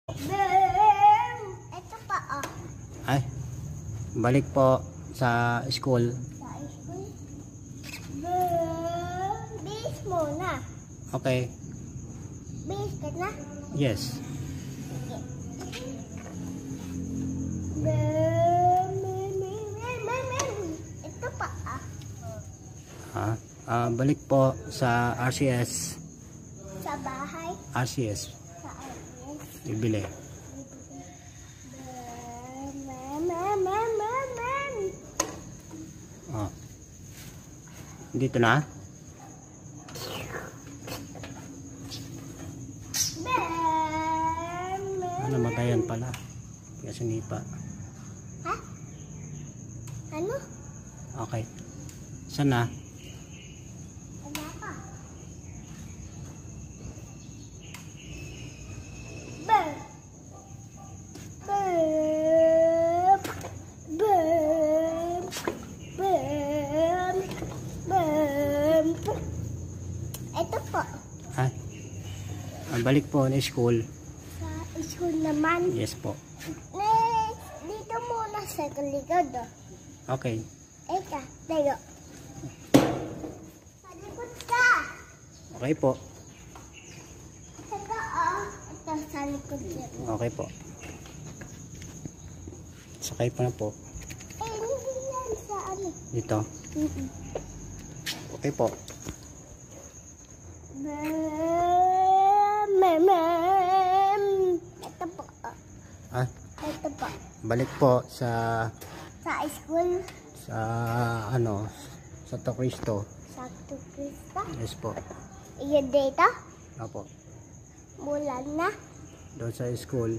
Ito pa Ay, balik po sa school. Sa school. Bis muna. Okay. Bis ka na? Yes. Ito pa Balik po sa RCS. Sa bahay. RCS. Sa RCS. Bibili. Dito na. Namatayan pala. Kasi nipa. Ha? Ano? Okay. Saan na? Wala pa. Ito po. Balik po na school. Sa school naman. Yes po. Dito muna sa likod. Okay. Eka, tayo. Sa likod ka. Okay po. Ito ito sa likod niya. Okay po. Sakay pa na po. Hindi yan sa ano. Dito. Okay po. Ito po. Ito po. Balik po sa school. sa Santo Cristo. Santo Cristo. Yes po. Iyon dito. Opo. Bulan na. Doon sa school.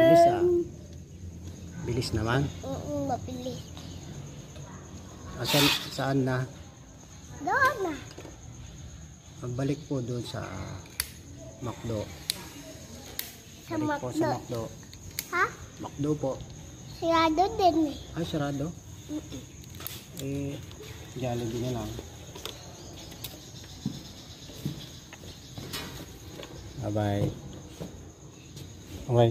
Bilis Bilis naman. Mabilis. Saan na? Doon na. Balik po doon sa McDo. Sa Balik po sa McDo. Ha? McDo po. Sirado din Ay, sarado? Jollibee na lang. Bye-bye. Okay.